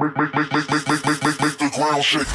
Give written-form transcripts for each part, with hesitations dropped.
Make the ground shake.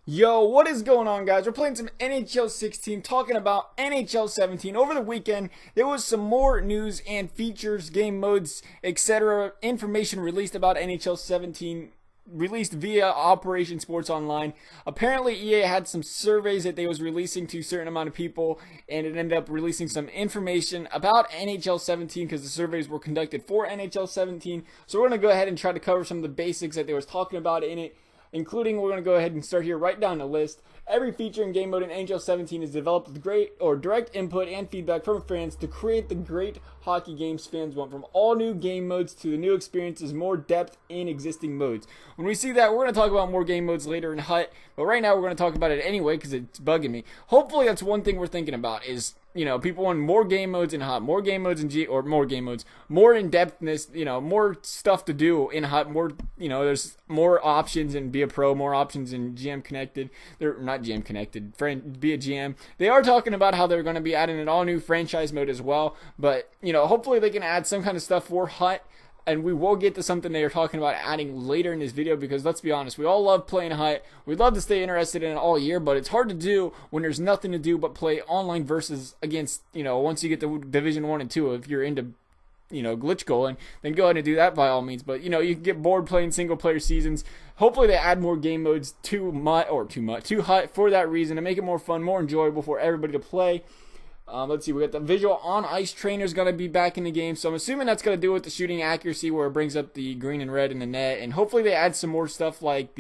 Yo, what is going on, guys? We're playing some NHL 16, talking about NHL 17. Over the weekend, there was some more news and features, game modes, etc. information released about NHL 17, released via Operation Sports Online. Apparently, EA had some surveys that they was releasing to a certain amount of people, and it ended up releasing some information about NHL 17 because the surveys were conducted for NHL 17. So we're going to go ahead and try to cover some of the basics that they was talking about in it, including, we're going to go ahead and start here right down the list. Every feature and game mode in NHL 17 is developed with great or direct input and feedback from fans to create the great hockey games fans want. From all new game modes to the new experiences, more depth in existing modes. When we see that, we're going to talk about more game modes later in HUT, but right now we're going to talk about it anyway because it's bugging me. Hopefully that's one thing we're thinking about is, you know, people want more game modes in HUT, more game modes in more game modes, more in-depthness, you know, more stuff to do in HUT, more, you know, there's more options in Be a Pro, more options in GM Connected. They're not GM Connected, Be a GM. They are talking about how they're going to be adding an all-new franchise mode as well, but, you know, hopefully they can add some kind of stuff for HUT. And we will get to something they are talking about adding later in this video because let's be honest, we all love playing HUT. We'd love to stay interested in it all year, but it's hard to do when there's nothing to do but play online versus against, you know, once you get to Division 1 and 2, if you're into, you know, glitch goaling, then go ahead and do that by all means. But, you know, you can get bored playing single player seasons. Hopefully they add more game modes to HUT for that reason to make it more fun, more enjoyable for everybody to play. Let's see, we got the visual on ice trainers going to be back in the game, so I'm assuming that's going to do with the shooting accuracy where it brings up the green and red in the net, and hopefully they add some more stuff like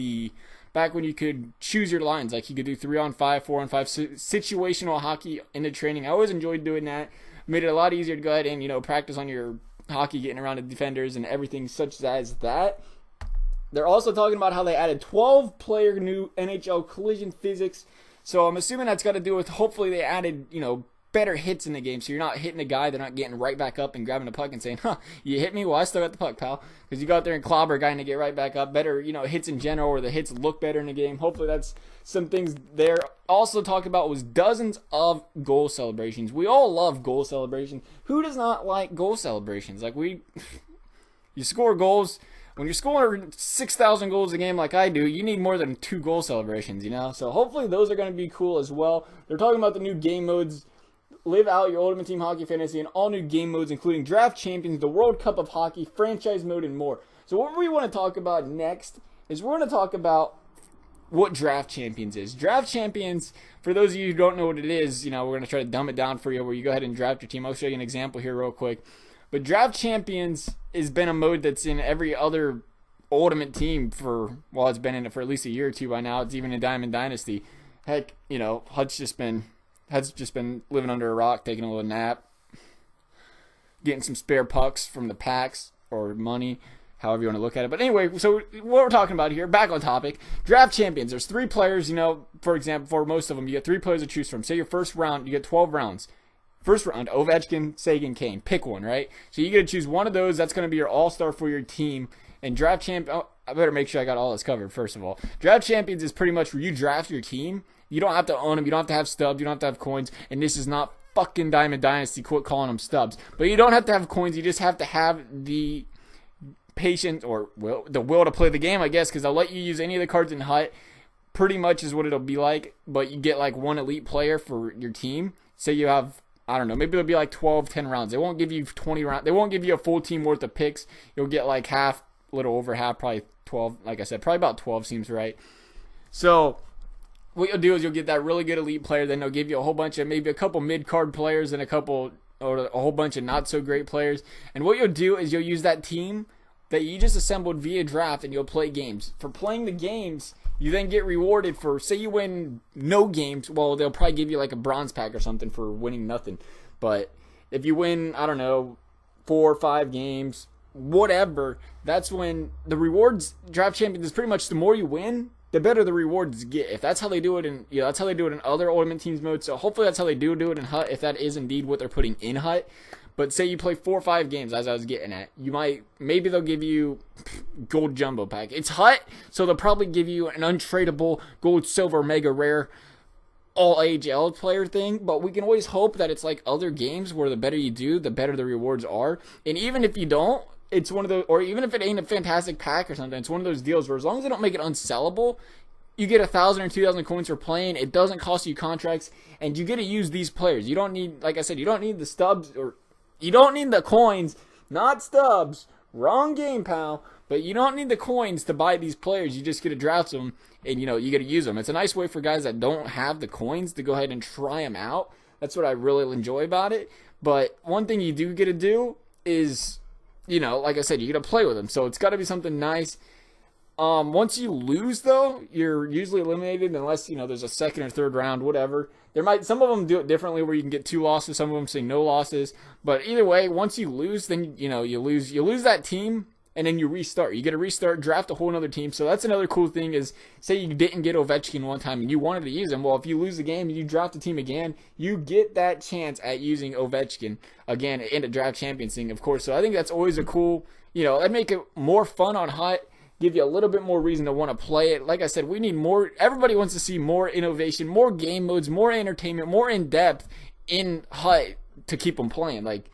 back when you could choose your lines, like you could do 3-on-5, 4-on-5, situational hockey in the training. I always enjoyed doing that. Made it a lot easier to go ahead and, you know, practice on your hockey, getting around the defenders and everything such as that. They're also talking about how they added 12-player new NHL collision physics, so I'm assuming that's got to do with, hopefully they added, you know, better hits in the game, so you're not hitting a guy, they're not getting right back up and grabbing the puck and saying, you hit me, well, I still got the puck, pal, because you go out there and clobber a guy and they get right back up. Better, you know, hits in general, or the hits look better in the game. Hopefully that's some things there. Also talked about was dozens of goal celebrations. We all love goal celebrations. Who does not like goal celebrations? Like, you score goals. When you're scoring 6,000 goals a game like I do, you need more than 2 goal celebrations, you know? So hopefully those are going to be cool as well. They're talking about the new game modes. Live out your Ultimate Team Hockey Fantasy in all new game modes, including Draft Champions, the World Cup of Hockey, Franchise Mode, and more. So what we want to talk about next is we're going to talk about what Draft Champions is. Draft Champions, for those of you who don't know what it is, you know, we're going to try to dumb it down for you where you go ahead and draft your team. I'll show you an example here real quick. But Draft Champions has been a mode that's in every other Ultimate Team for, well, it's been in it for at least a year or two by now. It's even in Diamond Dynasty. Heck, you know, HUT's just been living under a rock, taking a little nap, getting some spare pucks from the packs or money, however you want to look at it. But anyway, so what we're talking about here, back on topic, Draft Champions. There's 3 players, you know, for example, for most of them, you get 3 players to choose from. Say your first round, you get 12 rounds. First round, Ovechkin, Sagan, Kane. Pick one, right? So you get to choose one of those. That's going to be your all-star for your team. And Draft Champions, I better make sure I got all this covered, first of all. Draft Champions is pretty much where you draft your team. You don't have to own them. You don't have to have stubs. You don't have to have coins. And this is not fucking Diamond Dynasty. Quit calling them stubs. But you don't have to have coins. You just have to have the patience or the will to play the game, I guess, because they'll let you use any of the cards in HUT. Pretty much is what it'll be like. But you get like one elite player for your team. Say you have, I don't know, maybe it'll be like 12, 10 rounds. They won't give you 20 rounds. They won't give you a full team worth of picks. You'll get like half, a little over half, probably 12. Like I said, probably about 12 seems right. So what you'll do is you'll get that really good elite player, then they'll give you a whole bunch of, maybe a couple mid-card players and a whole bunch of not-so-great players. And what you'll do is you'll use that team that you just assembled via draft and you'll play games. For playing the games, you then get rewarded for, say you win no games, well, they'll probably give you like a bronze pack or something for winning nothing. But if you win, I don't know, 4 or 5 games, whatever, that's when the rewards, Draft Champions is pretty much the more you win, the better the rewards get. If that's how they do it in, you know, that's how they do it in other Ultimate Teams mode. So hopefully that's how they do it in HUT, if that is indeed what they're putting in HUT. But say you play 4 or 5 games, as I was getting at, maybe they'll give you gold jumbo pack. It's HUT, so they'll probably give you an untradeable gold, silver, mega rare all AHL player thing, but we can always hope that it's like other games where the better you do, the better the rewards are. And even if you don't, it's one of those, or even if it ain't a fantastic pack or something, it's one of those deals where as long as they don't make it unsellable, you get 1,000 or 2,000 coins for playing. It doesn't cost you contracts, and you get to use these players. You don't need, like I said, you don't need the stubs, or you don't need the coins, not stubs. Wrong game, pal. But you don't need the coins to buy these players. You just get to draft them, and you get to use them. It's a nice way for guys that don't have the coins to go ahead and try them out. That's what I really enjoy about it. But one thing you do get to do is, like I said, you get to play with them. So it's got to be something nice. Once you lose, though, you're usually eliminated unless, there's a second or third round, whatever. Some of them do it differently where you can get 2 losses. Some of them say no losses. But either way, once you lose, then, you lose that team, and then you restart. You get to restart, draft a whole other team. So that's another cool thing is, say you didn't get Ovechkin one time and you wanted to use him. Well, if you lose the game and you draft the team again, you get that chance at using Ovechkin again in a draft champions thing, of course. So I think that's always a cool, that'd make it more fun on Hut. Give you a little bit more reason to want to play it. Like I said, we need more. Everybody wants to see more innovation, more game modes, more entertainment, more in depth in Hut to keep them playing. Like,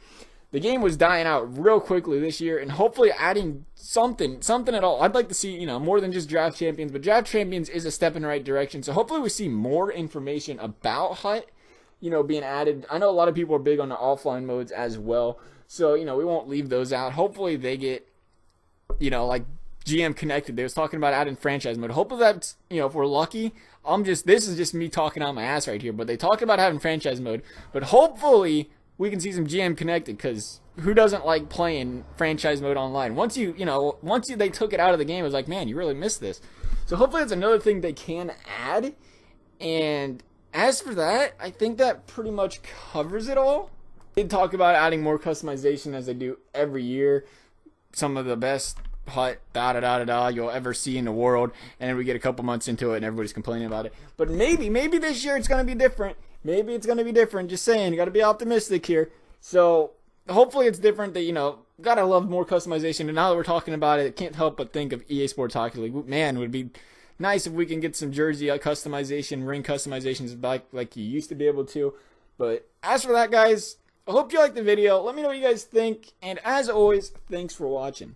the game was dying out real quickly this year, and hopefully adding something at all. I'd like to see, more than just draft champions, but draft champions is a step in the right direction. So hopefully we see more information about Hut, being added. I know a lot of people are big on the offline modes as well, so we won't leave those out. Hopefully they get, like GM connected. They was talking about adding franchise mode. Hopefully that's, if we're lucky, this is just me talking out my ass right here, but they talked about having franchise mode, but hopefully we can see some GM connected, because who doesn't like playing franchise mode online? Once they took it out of the game, it was like, man, you really missed this. So hopefully that's another thing they can add. And as for that, I think that pretty much covers it all. They did talk about adding more customization as they do every year. Some of the best Hut you'll ever see in the world, and then we get a couple months into it and everybody's complaining about it. But maybe this year it's going to be different. Maybe it's going to be different. Just saying, you got to be optimistic here. So hopefully it's different. That gotta love more customization. And now that we're talking about it, I can't help but think of EA Sports Hockey League. Man, it would be nice if we can get some jersey customization, ring customizations back like you used to be able to. But as for that, guys, I hope you liked the video. Let me know what you guys think. And as always, thanks for watching.